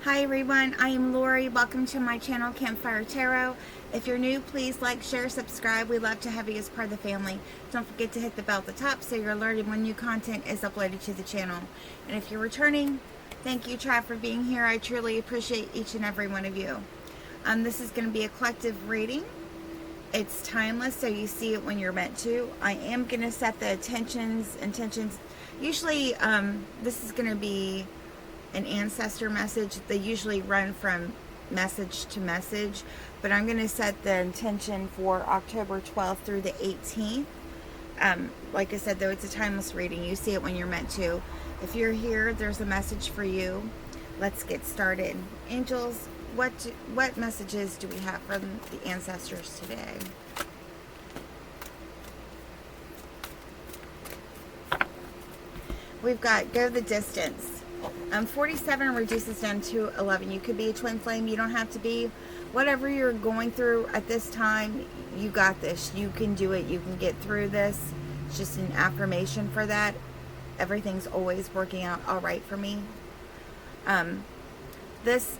Hi everyone, I am Lori. Welcome to my channel, Campfire Tarot. If you're new, please like, share, subscribe. We'd love to have you as part of the family. Don't forget to hit the bell at the top so you're alerted when new content is uploaded to the channel. And if you're returning, thank you, Chad, for being here. I truly appreciate each and every one of you. This is going to be a collective reading. It's timeless, so you see it when you're meant to. I am going to set the intentions. Usually, this is going to be an ancestor message. They usually run from message to message, but I'm going to set the intention for October 12th through the 18th. Like I said, though, it's a timeless reading. You see it when you're meant to. If you're here, there's a message for you. Let's get started. Angels, what messages do we have from the ancestors today? We've got go the distance. 47 reduces down to 11. You could be a twin flame. You don't have to be. Whatever you're going through at this time, you got this. You can do it. You can get through this. It's just an affirmation for that. Everything's always working out all right for me. This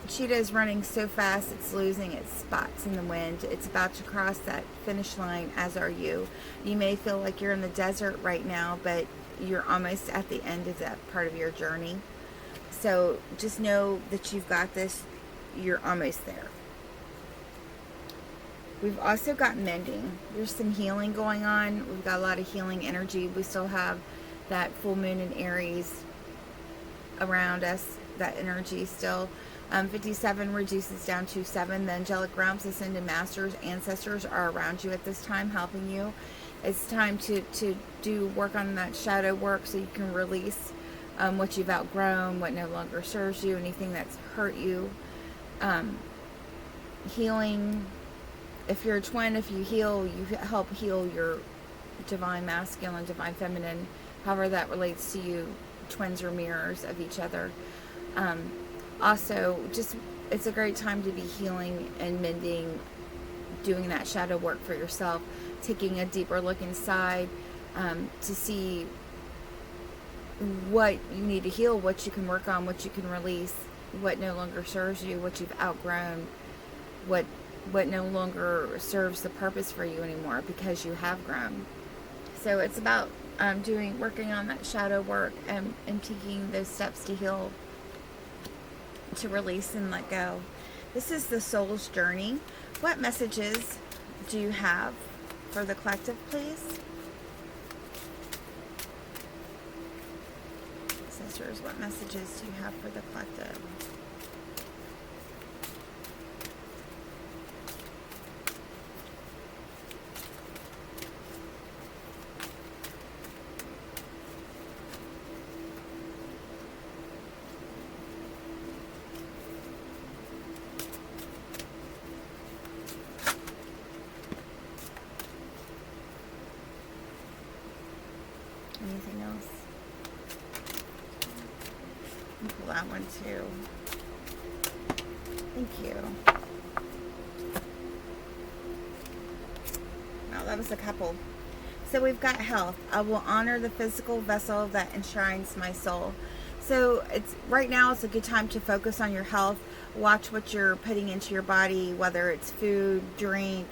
cheetah is running so fast it's losing its spots in the wind. It's about to cross that finish line, as are you. You may feel like you're in the desert right now, but you're almost at the end of that part of your journey. So just know that you've got this. You're almost there. We've also got mending. There's some healing going on. We've got a lot of healing energy. We still have that full moon in Aries around us, that energy still. 57 reduces down to 7. The angelic realms, ascended masters, ancestors are around you at this time, helping you. It's time to do work on that shadow work so you can release what you've outgrown, what no longer serves you, anything that's hurt you. Healing. If you're a twin, if you heal, you help heal your divine masculine, divine feminine, however that relates to you. Twins are mirrors of each other. Also, just it's a great time to be healing and mending, doing that shadow work for yourself, taking a deeper look inside to see what you need to heal, what you can work on, what you can release, what no longer serves you, what you've outgrown, what no longer serves the purpose for you anymore because you have grown. So it's about working on that shadow work and taking those steps to heal, to release and let go. This is the soul's journey. What messages do you have for the collective, please? Sisters, what messages do you have for the collective? Anything else? I'll pull that one too. Thank you. Wow, that was a couple. So we've got health. I will honor the physical vessel that enshrines my soul. So right now it's a good time to focus on your health. Watch what you're putting into your body, whether it's food, drink,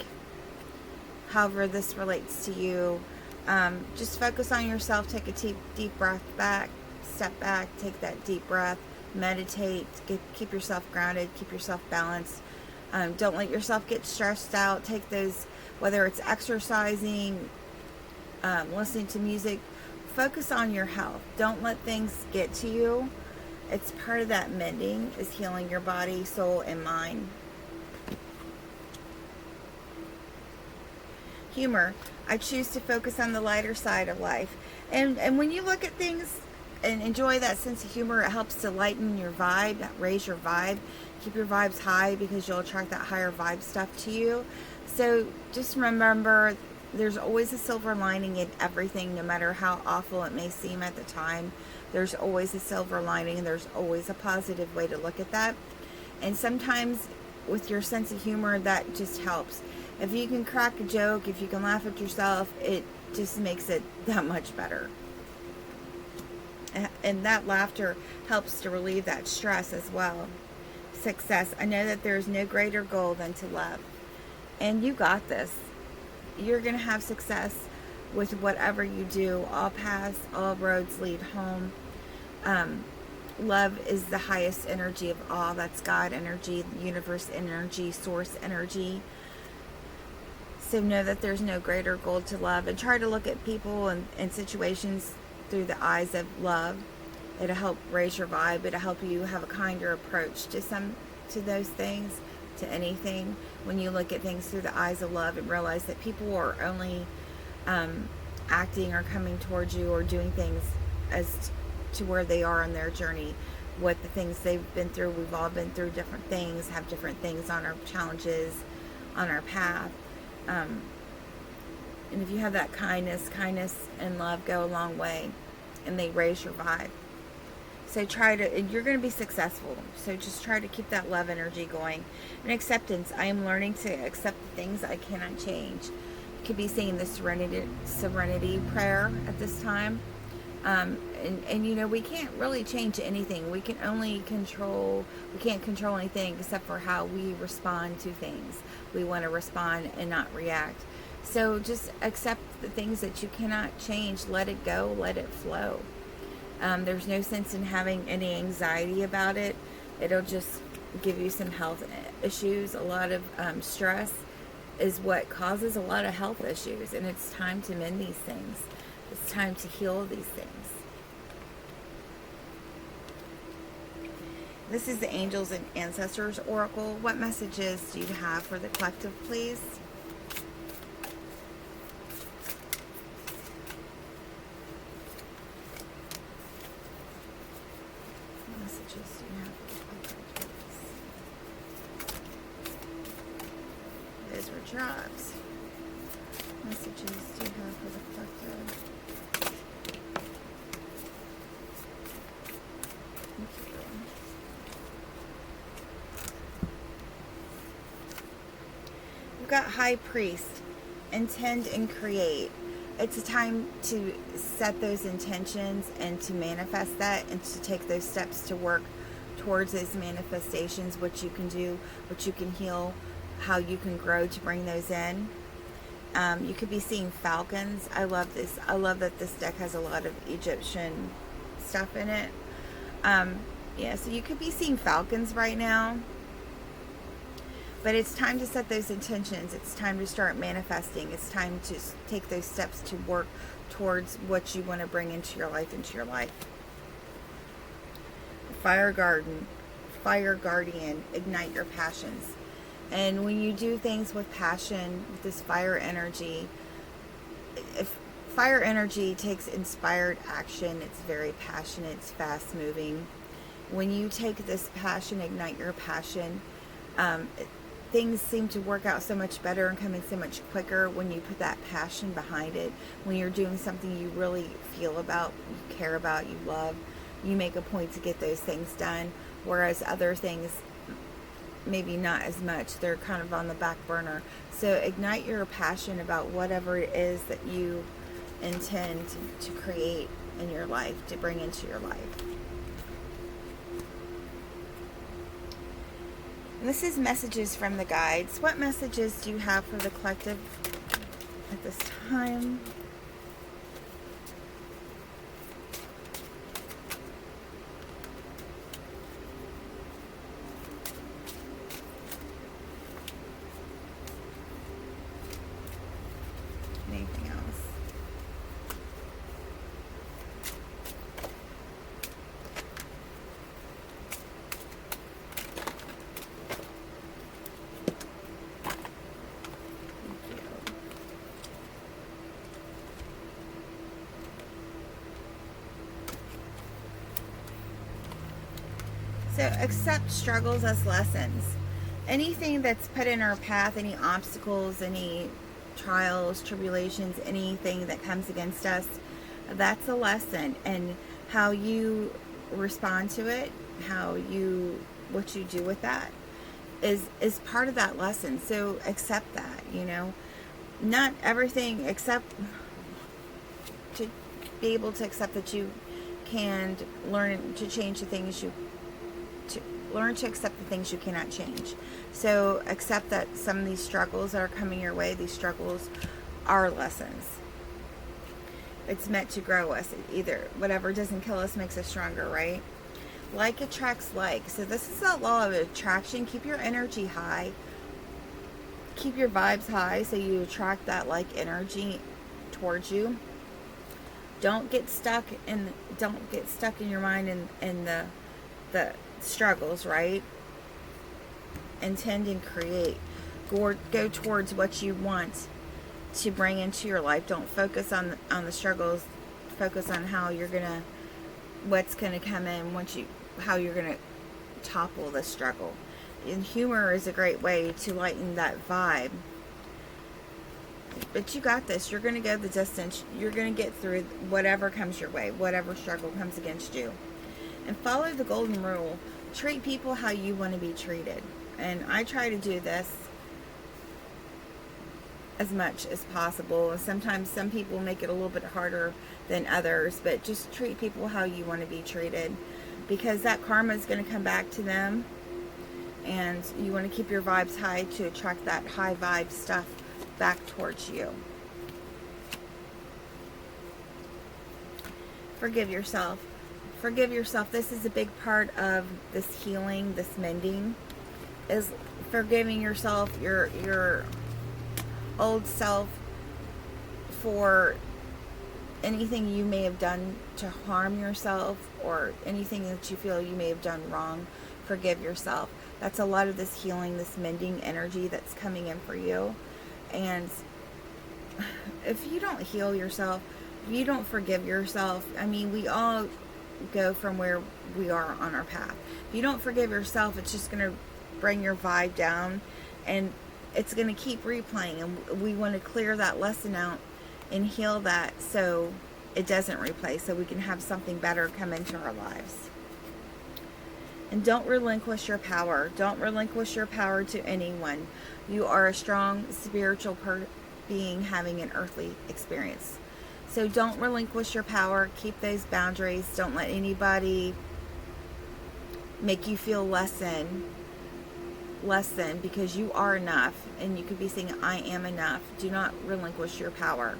however this relates to you. Just focus on yourself. Take a deep breath back, step back, take that deep breath, meditate, keep yourself grounded, keep yourself balanced. Don't let yourself get stressed out. Take those, whether it's exercising, listening to music, focus on your health. Don't let things get to you. It's part of that mending, is healing your body, soul, and mind. Humor. I choose to focus on the lighter side of life. And when you look at things and enjoy that sense of humor, it helps to lighten your vibe, raise your vibe, keep your vibes high, because you'll attract that higher vibe stuff to you. So just remember, there's always a silver lining in everything, no matter how awful it may seem at the time. There's always a silver lining, and there's always a positive way to look at that. And sometimes with your sense of humor, that just helps. If you can crack a joke, if you can laugh at yourself, it just makes it that much better. and that laughter helps to relieve that stress as well. Success. I know that there is no greater goal than to love. And you got this. You're going to have success with whatever you do. All paths, all roads lead home. Love is the highest energy of all. That's God energy, universe energy, source energy. So know that there's no greater goal to love, and try to look at people and situations through the eyes of love. It'll help raise your vibe. It'll help you have a kinder approach to those things, to anything. When you look at things through the eyes of love and realize that people are only acting or coming towards you or doing things as to where they are on their journey, what the things they've been through. We've all been through different things, have different things on our challenges, on our path. And if you have that kindness and love go a long way, and they raise your vibe. So and you're going to be successful. So just try to keep that love energy going. And acceptance. I am learning to accept the things I cannot change. You could be saying the serenity prayer at this time. And you know, we can't really change anything. We can't control anything except for how we respond to things. We want to respond and not react. So just accept the things that you cannot change. Let it go, let it flow. There's no sense in having any anxiety about it. It'll just give you some health issues. A lot of stress is what causes a lot of health issues, and it's time to mend these things. It's time to heal these things. This is the Angels and Ancestors Oracle. What messages do you have for the collective, please? What messages do you have for the collective, please? Those were drops. Messages do you have for the collective? We've got High Priest, intend and create. It's a time to set those intentions and to manifest that, and to take those steps to work towards those manifestations, what you can do, what you can heal, how you can grow to bring those in. You could be seeing falcons. I love this. I love that this deck has a lot of Egyptian stuff in it. Yeah, so you could be seeing falcons right now. But it's time to set those intentions. It's time to start manifesting. It's time to take those steps to work towards what you want to bring into your life, Fire Guardian, ignite your passions. And when you do things with passion, with this fire energy, if fire energy takes inspired action, it's very passionate, it's fast moving. When you take this passion, ignite your passion, things seem to work out so much better and come in so much quicker when you put that passion behind it. When you're doing something you really feel about, you care about, you love, you make a point to get those things done. Whereas other things, maybe not as much. They're kind of on the back burner. So ignite your passion about whatever it is that you intend to create in your life, to bring into your life. And this is messages from the guides. What messages do you have for the collective at this time? Anything else? So accept struggles as lessons. Anything that's put in our path, any obstacles, any trials, tribulations, anything that comes against us, that's a lesson. And how you respond to it, what you do with that is part of that lesson. So accept that, not everything, except to be able to accept that you can learn to change the things learn to accept the things you cannot change. So accept that some of these struggles that are coming your way, these struggles are lessons. It's meant to grow us. Either whatever doesn't kill us makes us stronger, right? Like attracts like. So this is the law of attraction. Keep your energy high. Keep your vibes high so you attract that like energy towards you. Don't get stuck in your mind in the struggles, right? Intend and create. Go towards what you want to bring into your life. Don't focus on the struggles. Focus on what's gonna come in how you're gonna topple the struggle. And humor is a great way to lighten that vibe. But you got this. You're gonna go the distance. You're gonna get through whatever comes your way, whatever struggle comes against you. And follow the golden rule. Treat people how you want to be treated. And I try to do this as much as possible. And sometimes some people make it a little bit harder than others, but just treat people how you want to be treated, because that karma is going to come back to them, and you want to keep your vibes high to attract that high vibe stuff back towards you. Forgive yourself. Forgive yourself. This is a big part of this healing, this mending, is forgiving yourself, your old self, for anything you may have done to harm yourself, or anything that you feel you may have done wrong. Forgive yourself. That's a lot of this healing, this mending energy that's coming in for you. And if you don't heal yourself, if you don't forgive yourself, I mean, we all go from where we are on our path. If you don't forgive yourself, it's just going to bring your vibe down, and it's going to keep replaying. And we want to clear that lesson out and heal that so it doesn't replay, so we can have something better come into our lives. And don't relinquish your power. Don't relinquish your power to anyone. You are a strong spiritual being having an earthly experience. So don't relinquish your power. Keep those boundaries. Don't let anybody make you feel less than, because you are enough. And you could be saying, I am enough. Do not relinquish your power.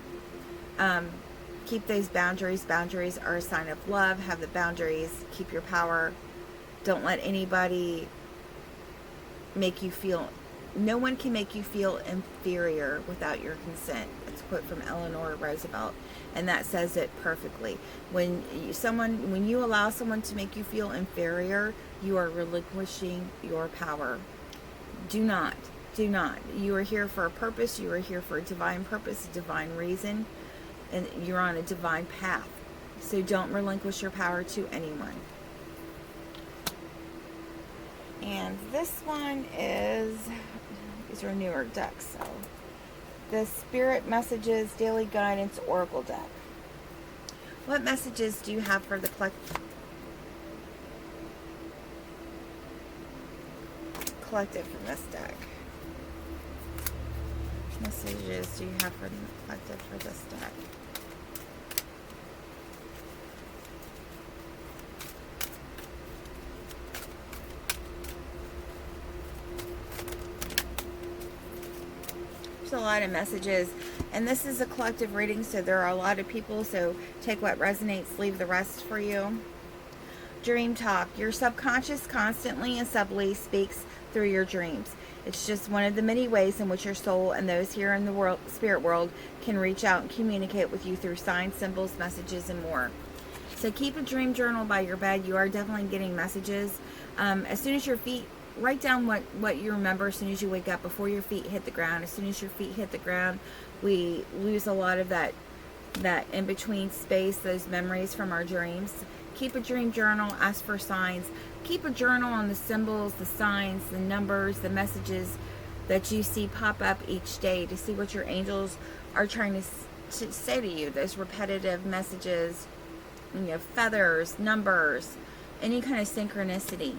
Keep those boundaries. Boundaries are a sign of love. Have the boundaries. Keep your power. Don't let anybody make you feel, no one can make you feel inferior without your consent. That's a quote from Eleanor Roosevelt, and that says it perfectly. When you allow someone to make you feel inferior, you are relinquishing your power. Do not. You are here for a purpose. You are here for a divine purpose, a divine reason, and you're on a divine path. So don't relinquish your power to anyone. And this one these are newer decks, so the Spirit Messages Daily Guidance Oracle deck. What messages do you have for the collective from this deck? What messages do you have for the collective for this deck? A lot of messages, and this is a collective reading, so there are a lot of people, so take what resonates, leave the rest for you. Dream talk. Your subconscious constantly and subtly speaks through your dreams. It's just one of the many ways in which your soul and those here in the spirit world can reach out and communicate with you through signs, symbols, messages, and more. So keep a dream journal by your bed. You are definitely getting messages. As soon as your feet, write down what you remember as soon as you wake up, before your feet hit the ground. As soon as your feet hit the ground, we lose a lot of that in-between space, those memories from our dreams. Keep a dream journal. Ask for signs. Keep a journal on the symbols, the signs, the numbers, the messages that you see pop up each day, to see what your angels are trying to say to you. Those repetitive messages, feathers, numbers, any kind of synchronicity.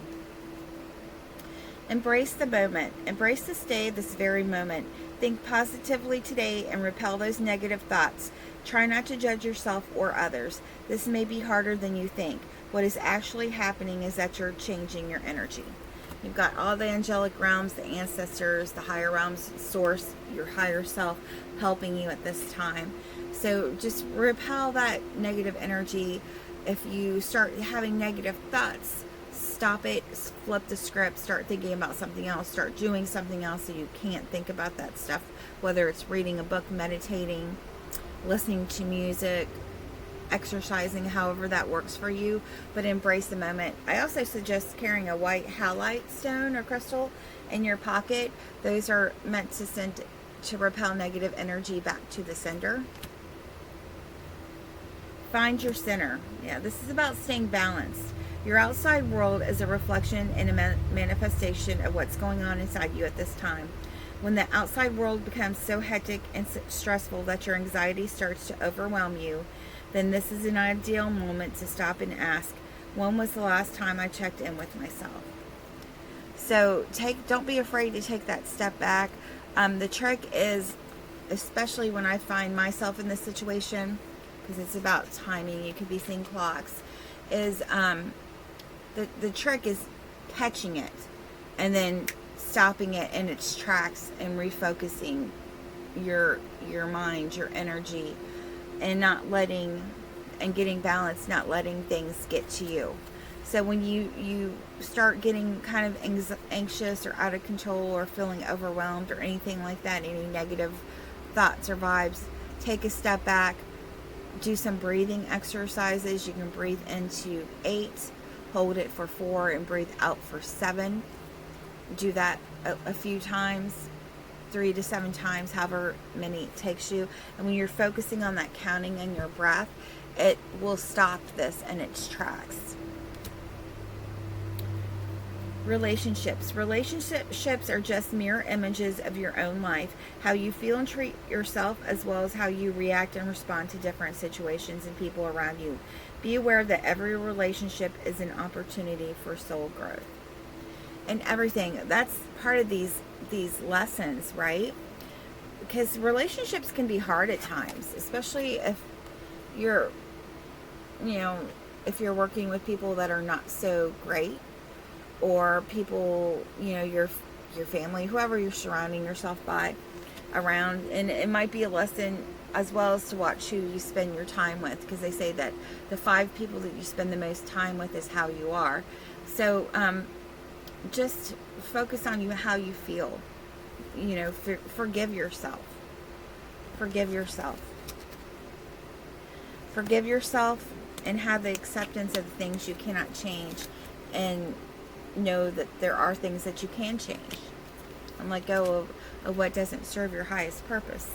Embrace the moment. Embrace this day, this very moment. Think positively today and repel those negative thoughts. Try not to judge yourself or others. This may be harder than you think. What is actually happening is that you're changing your energy. You've got all the angelic realms, the ancestors, the higher realms, source, your higher self helping you at this time. So just repel that negative energy. If you start having negative thoughts, stop it, flip the script, start thinking about something else, start doing something else so you can't think about that stuff, whether it's reading a book, meditating, listening to music, exercising, however that works for you, but embrace the moment. I also suggest carrying a white halite stone or crystal in your pocket. Those are meant to repel negative energy back to the sender. Find your center. Yeah, this is about staying balanced. Your outside world is a reflection and a manifestation of what's going on inside you at this time. When the outside world becomes so hectic and stressful that your anxiety starts to overwhelm you, then this is an ideal moment to stop and ask, when was the last time I checked in with myself? So don't be afraid to take that step back. The trick is, especially when I find myself in this situation, because it's about timing, you could be seeing clocks, is the trick is catching it and then stopping it in its tracks and refocusing your mind, your energy, and getting balanced, not letting things get to you. So when you start getting kind of anxious or out of control or feeling overwhelmed or anything like that, any negative thoughts or vibes, take a step back, do some breathing exercises. You can breathe into 8, hold it for 4, and breathe out for 7. Do that a few times, 3 to 7 times, however many it takes you. And when you're focusing on that counting and your breath, it will stop this in its tracks. Relationships are just mirror images of your own life, how you feel and treat yourself, as well as how you react and respond to different situations and people around you. Be aware that every relationship is an opportunity for soul growth. And everything, that's part of these lessons, right? Because relationships can be hard at times, especially if you're working with people that are not so great, or people, your family, whoever you're surrounding yourself by around. And it might be a lesson as well as to watch who you spend your time with, because they say that the 5 people that you spend the most time with is how you are. So just focus on how you feel. Forgive yourself. Forgive yourself and have the acceptance of the things you cannot change, and know that there are things that you can change, and let go of what doesn't serve your highest purpose.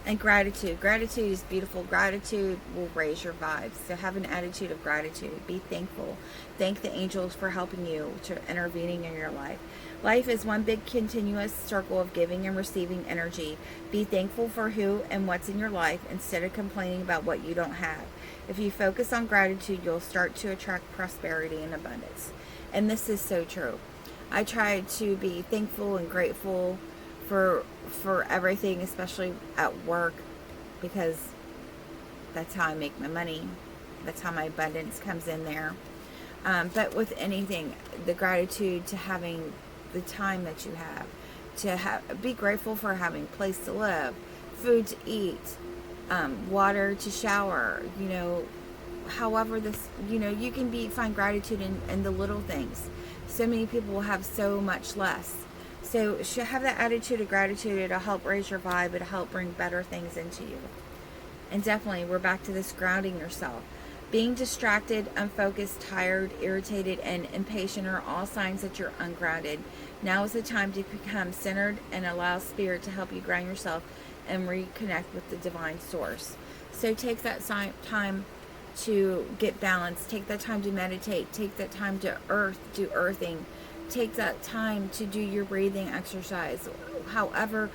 And gratitude is beautiful. Gratitude will raise your vibes. So have an attitude of gratitude. Be thankful. Thank the angels for helping you, to intervening in your life. Life is one big continuous circle of giving and receiving energy. Be thankful for who and what's in your life instead of complaining about what you don't have. If you focus on gratitude, you'll start to attract prosperity and abundance. And this is so true. I try to be thankful and grateful for everything, especially at work, because that's how I make my money. That's how my abundance comes in there. But with anything, the gratitude to having the time that you have, be grateful for having a place to live, food to eat, water to shower, however this, you can find gratitude in the little things. So many people will have so much less. So have that attitude of gratitude. It'll help raise your vibe. It'll help bring better things into you. And definitely, we're back to this grounding yourself. Being distracted, unfocused, tired, irritated, and impatient are all signs that you're ungrounded. Now is the time to become centered and allow Spirit to help you ground yourself and reconnect with the divine source. So take that time to get balanced. Take that time to meditate. Take that time to do earthing. Take that time to do your breathing exercise. However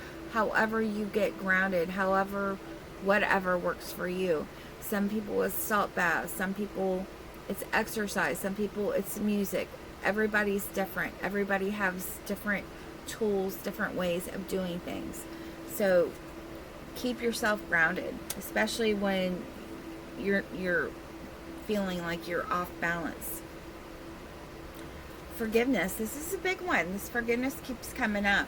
you get grounded, whatever works for you. Some people it's salt baths, some people it's exercise, some people it's music. everybody's different. Everybody has different tools, different ways of doing things. So keep yourself grounded, especially when you're feeling like you're off balance. Forgiveness. This is a big one. This forgiveness keeps coming up.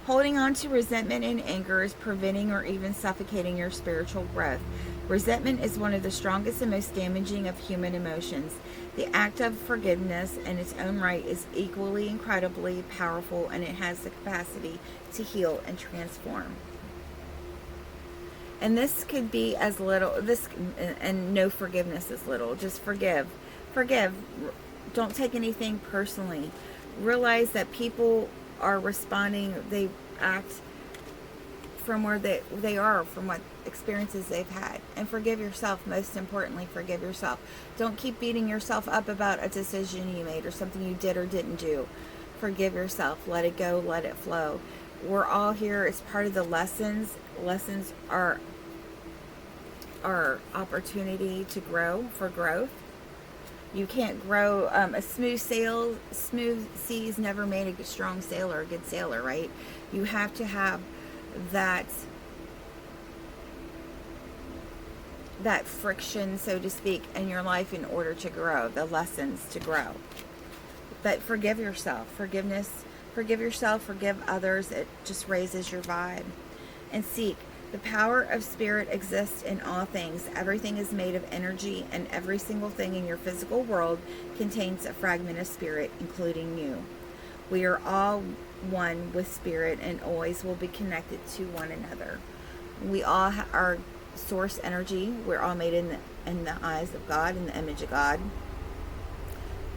Holding on to resentment and anger is preventing or even suffocating your spiritual growth. Resentment is one of the strongest and most damaging of human emotions. The act of forgiveness in its own right is equally incredibly powerful, and it has the capacity to heal and transform. And this could be as little, and no forgiveness is little. Just forgive. Forgive. Don't take anything personally. Realize that people are responding, they act from where they are, from what experiences they've had. And forgive yourself. Most importantly, forgive yourself. Don't keep beating yourself up about a decision you made or something you did or didn't do. Forgive yourself. Let it go. Let it flow. We're all here. It's part of the lessons. Lessons are our opportunity to grow, for growth. You can't grow a smooth seas never made a strong sailor, a good sailor, right? You have to have that friction, so to speak, in your life in order to grow, the lessons to grow. But forgive yourself. Forgiveness, forgive yourself, forgive others. It just raises your vibe. And seek. The power of spirit exists in all things. Everything is made of energy, and every single thing in your physical world contains a fragment of spirit, including you. We are all one with spirit and always will be connected to one another. We all are source energy. We're all made in the eyes of God, in the image of God.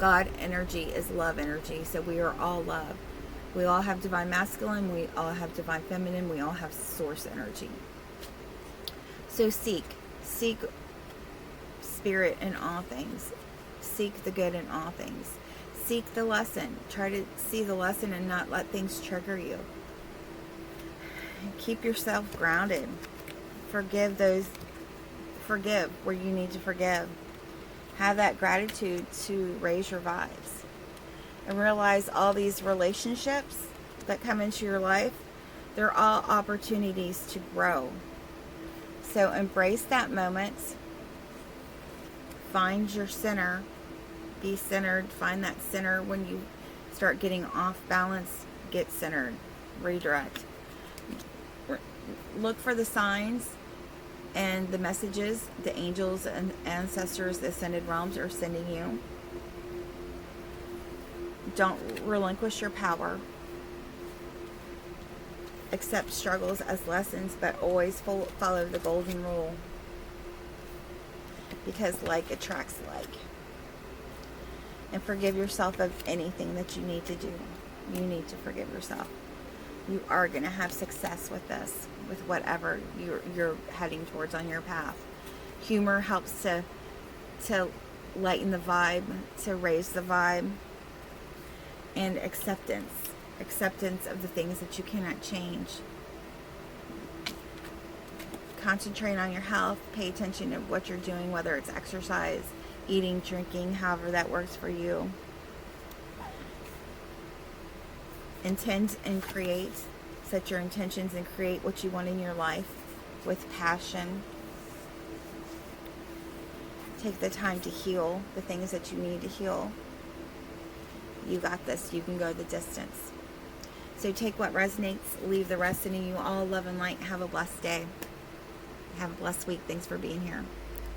God energy is love energy, so we are all love. We all have divine masculine, we all have divine feminine, we all have source energy. So seek spirit in all things. Seek the good in all things. Seek the lesson. Try to see the lesson and not let things trigger you. Keep yourself grounded. Forgive where you need to forgive. Have that gratitude to raise your vibes. And realize all these relationships that come into your life, they're all opportunities to grow. So embrace that moment. Find your center. Be centered. Find that center. When you start getting off balance, get centered. Redirect. Look for the signs and the messages the angels and ancestors, the ascended realms are sending you. Don't relinquish your power. Accept struggles as lessons, but always follow the golden rule. Because like attracts like. And forgive yourself of anything that you need to do. You need to forgive yourself. You are going to have success with this, with whatever you're heading towards on your path. Humor helps to lighten the vibe, to raise the vibe. And acceptance of the things that you cannot change. Concentrate on your health. Pay attention to what you're doing, whether it's exercise, eating, drinking, however that works for you. Intend and create. Set your intentions and create what you want in your life with passion. Take the time to heal the things that you need to heal. You got this. You can go the distance. So take what resonates, leave the rest in you. All love and light. Have a blessed day. Have a blessed week. Thanks for being here.